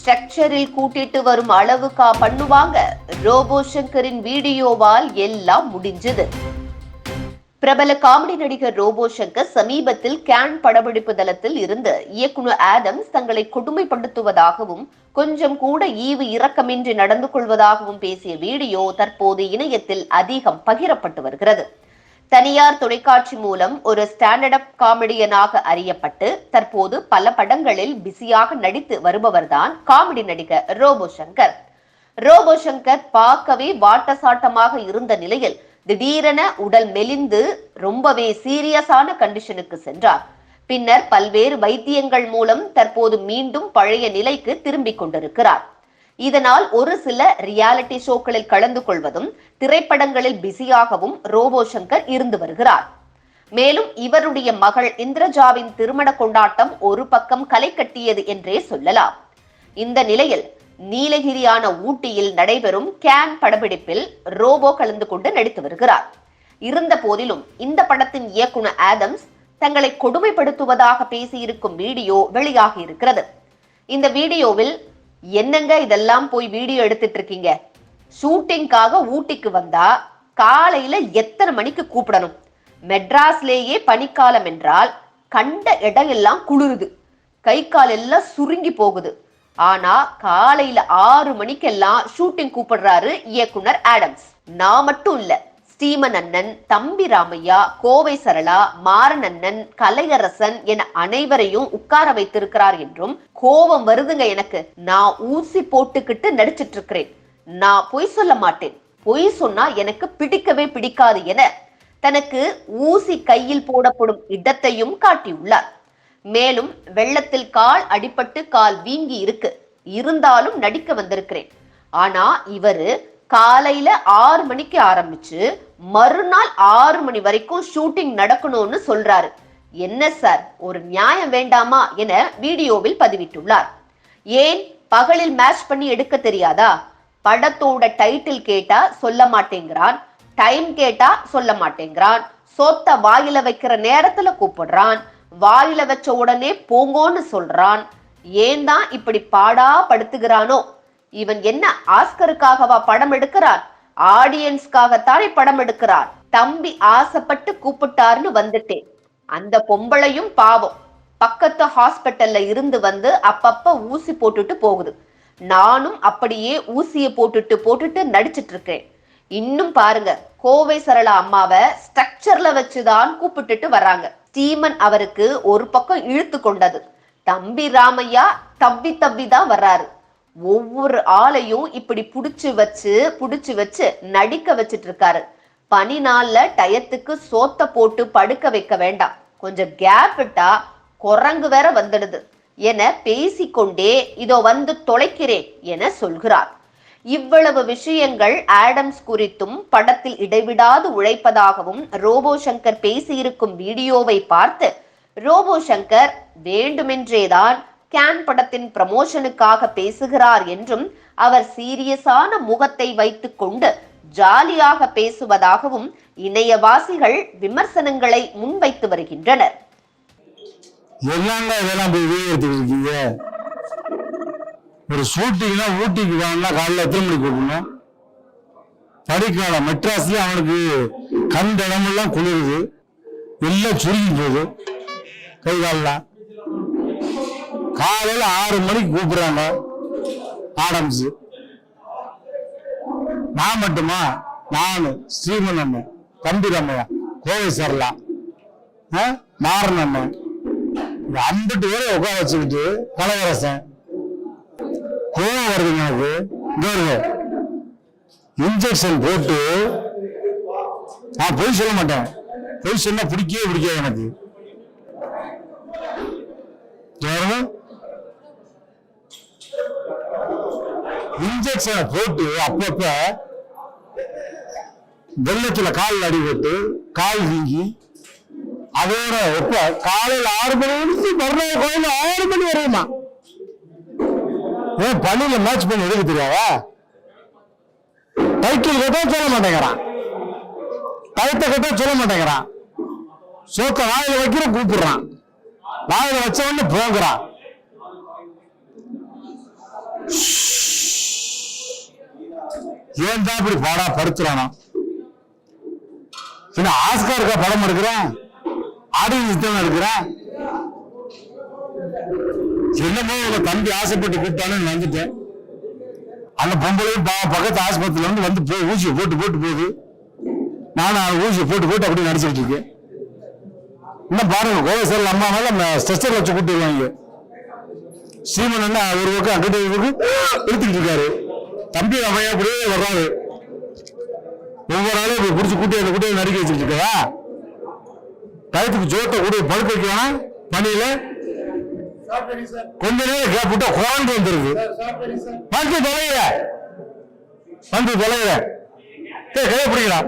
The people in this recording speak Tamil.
ஸ்ட்ரக்சரில் கூட்டிட்டு வரும் அளவுக்கா பண்ணுவாங்க? ரோபோ சங்கரின் வீடியோவால் எல்லாம் முடிஞ்சது. பிரபல காமெடி நடிகர் ரோபோ சங்கர் சமீபத்தில் கேன் படப்பிடிப்பு தளத்தில் இருந்து இயக்குனர் ஆடம்ஸ் தங்களை கொடுமைப்படுத்துவதாகவும் கொஞ்சம் கூட ஈவு இரக்கமின்றி நடந்து கொள்வதாகவும் பேசிய வீடியோ தற்போது இணையத்தில் அதிகம் பகிரப்பட்டு வருகிறது. தனியார் தொலைக்காட்சி மூலம் ஒரு ஸ்டாண்டர்ட் அப் காமெடியனாக அறியப்பட்டு தற்போது பல படங்களில் பிஸியாக நடித்து வருபவர்தான் காமெடி நடிகர் ரோபோ சங்கர். ரோபோ சங்கர் பார்க்கவே வாட்டசாட்டமாக இருந்த நிலையில் திடீரென உடல் மெலிந்து ரொம்பவே சீரியஸான கண்டிஷனுக்கு சென்றார். பின்னர் பல்வேறு வைத்தியங்கள் மூலம் தற்போது மீண்டும் பழைய நிலைக்கு திரும்பிக் கொண்டிருக்கிறார். இதனால் ஒரு சில ரியாலிட்டி ஷோக்களில் கலந்து கொள்வதும் திரைப்படங்களில் பிஸியாகவும் ரோபோ சங்கர் இருந்து வருகிறார். மேலும் இவருடைய மகள் இந்திரஜாவின் திருமண கொண்டாட்டம் ஒரு பக்கம் களை கட்டியது என்றே சொல்லலாம். இந்த நிலையில் நீலகிரியான ஊட்டியில் நடைபெறும் கேன் படப்பிடிப்பில் ரோபோ கலந்து கொண்டு நடித்து வருகிறார். இருந்த போதிலும் இந்த படத்தின் இயக்குனர் ஆடம்ஸ் தங்களை கொடுமைப்படுத்துவதாக பேசியிருக்கும் வீடியோ வெளியாகி இருக்கிறது. இந்த வீடியோவில் என்னங்க இதெல்லாம் போய் வீடியோ எடுத்துட்டு இருக்கீங்க? ஷூட்டிங்காக ஊட்டிக்கு வந்தா காலையில எத்தனை மணிக்கு கூப்பிடணும்? மெட்ராஸ்லேயே பனிக்காலம் என்றால் கண்ட இடம் எல்லாம் குளிருது, கை கால் எல்லாம் சுருங்கி போகுது. ஆனா காலையில 6 மணிக்கெல்லாம் ஷூட்டிங் கூப்பிடுறாரு இயக்குனர் ஆடம்ஸ். நான் மட்டும் இல்ல, ஸ்ரீமன் அண்ணன், தம்பி ராமையா, கோவை சரளா, மாறன் அண்ணன், கலையரசன் என அனைவரையும் உட்கார வைத்திருக்கிறார் என்றும் கோபம் வருதுங்க எனக்கு. நான் ஊசி போட்டுக்கிட்டு நடிச்சிட்டு இருக்கிறேன், நான் பொய் சொல்ல மாட்டேன், பொய் சொன்னா எனக்கு பிடிக்கவே பிடிக்காது என தனக்கு ஊசி கையில் போடப்படும் இடத்தையும் காட்டியுள்ளார். மேலும் வெள்ளத்தில் கால் அடிபட்டு கால் வீங்கி இருக்கு, இருந்தாலும் நடிக்க வந்திருக்கிறேன். ஆனா இவரு காலையில 6 மணிக்கு ஆரம்பிச்சு மறுநாள் 6 மணி வரைக்கும் ஷூட்டிங் நடக்கணும்னு சொல்றாரு. என்ன சார், ஒரு நியாயம் வேண்டாமா என வீடியோவில் பதிவிட்டுள்ளார். ஏன் பகலில் மேட்ச் பண்ணி எடுக்க தெரியாதா? படத்தோட டைட்டில் கேட்டா சொல்ல மாட்டேங்கிறான், டைம் கேட்டா சொல்ல மாட்டேங்கிறான், சொத்த வாயில வைக்கிற நேரத்துல கூப்பிடுறான், வாயில வச்ச உடனே போங்கோன்னு சொல்றான். ஏன் தான் இப்படி பாடா படுத்துகிறானோ? இவன் என்ன ஆஸ்கருக்காகவா படம் எடுக்கிறார்? ஆடியன்ஸ்காகத்தானே படம் எடுக்கிறார். தம்பி ஆசைப்பட்டு கூப்பிட்டாருன்னு வந்துட்டேன். அந்த பொம்பளையும் பாவம் பக்கத்து ஹாஸ்பிட்டல்ல இருந்து வந்து அப்பப்ப ஊசி போட்டுட்டு போகுது. நானும் அப்படியே ஊசியை போட்டுட்டு நடிச்சிட்டு இருக்கேன். இன்னும் பாருங்க, கோவை சரளா அம்மாவை ஸ்ட்ரக்சர்ல வச்சுதான் கூப்பிட்டுட்டு வர்றாங்க. ஸ்டீமன் அவருக்கு ஒரு பக்கம் இழுத்து கொண்டது. தம்பி ராமையா தப்பி தான் வர்றாரு. ஒவ்வொரு ஆளையும் இப்படி புடிச்சு வச்சு நடிக்க வச்சிட்டு இருக்காரு. பனி நாள்ல டயத்துக்கு சோத்த போட்டு படுக்க வைக்க வேண்டாம், கொஞ்சம் கேப் விட்டா குரங்கு வேற வந்துடுது என பேசிக்கொண்டே இதோ வந்து தொலைக்கிறேன் என சொல்கிறார். இவ்வளவு விஷயங்கள் ஆடம்ஸ் குறித்தும் படத்தில் இடைவிடாது உழைப்பதாகவும் ரோபோ சங்கர் பேசியிருக்கும் வீடியோவை பார்த்து ரோபோ சங்கர் வேண்டுமென்றேதான் கேன் படத்தின் ப்ரமோஷனுக்காக பேசுகிறார் என்றும் அவர் சீரியஸான முகத்தை வைத்துக் கொண்டு ஜாலியாக பேசுவதாகவும் இணையவாசிகள் விமர்சனங்களை முன்வைத்து வருகின்றனர். ஒரு ஷூட்டிங்னா ஊட்டிக்கு வேணா காலையில் எத்தனை மணிக்கு போகணும்? படிக்காலம் மெட்ராஸ்ல அவனுக்கு கண்ட இடமெல்லாம் குளிருது, எல்லாம் சுருங்கி போகுது, கை காலெல்லாம். காலையில 6 மணிக்கு கூப்பிடுறாங்க ஆடம்ஸ். நான் மட்டுமா? நானு, ஸ்ரீமன் அண்ணன், தம்பி ராமையா, கோவை சரளா, மாறன் அண்ணன், 50 பேரை உட்கார வச்சுக்கிட்டு கலையரசன். கோவம் வருதுங்க எனக்கு. இன்ஜெக்ஷன் போட்டு நான் பொய் சொல்ல மாட்டேன், பொய் சொன்னா பிடிக்கவே பிடிக்காது எனக்கு. இன்ஜெக்ஷனை போட்டு அப்பப்ப வெள்ளத்துல கால் அடிபட்டு கால் வீங்கி அதோட ஒப்ப காலையில் 6 மணி மறுநாள் கோயில் 6 மணி வரையுமா? ஏன் பள்ளியில மேட்ச் பண்ணி எடுக்க தெரியாதா? டைட்டில் கேட்டா சொல்ல மாட்டேங்கிறான், டயத்தை கேட்டா சொல்ல மாட்டேங்கிறான், சோத்த வாயில வைக்கிற கூப்பிடுறான், வாயில வச்ச உடனே போகிறான். ஏன் தான் இப்படி பாடா படுத்துறானா? என்ன ஆஸ்காருக்கா படம் எடுக்கிறேன், ஆடியன்ஸ் தான் எடுக்கிறேன். என்னமோ உங்க தம்பி ஆசைப்பட்டு கூப்பிட்டானு வந்துட்டேன். அந்த பொம்பளையும் பக்கத்து ஆஸ்பத்திரியில வந்து போய் ஊசியை போட்டு போகுது. நானும் ஊசியை போட்டு அப்படியே நடிச்சிட்டு இருக்கேன். இன்னும் பாருங்க, கோவைசல் அம்மா மேல ஸ்ட்ரெச்சர் வச்சு கூட்டிடுவாங்க. சீமன் என்ன ஒரு பக்கம் அங்கிட்ட எடுத்துக்கிட்டு இருக்காரு. தம்பி அம்மையா அப்படியே வர்றாரு. ஒவ்வொரு ஆளும் இப்படி பிடிச்சி கூட்டி நடிக்க வச்சுட்டு இருக்கா. கழுத்துக்கு ஜோத்தை கூட படுக்க வைக்கலாம். பணியில கொஞ்ச நேரம் கேப் விட்டா குழந்தை வந்துருது. வந்து தொலைகிற கையை பிடிக்கலாம்.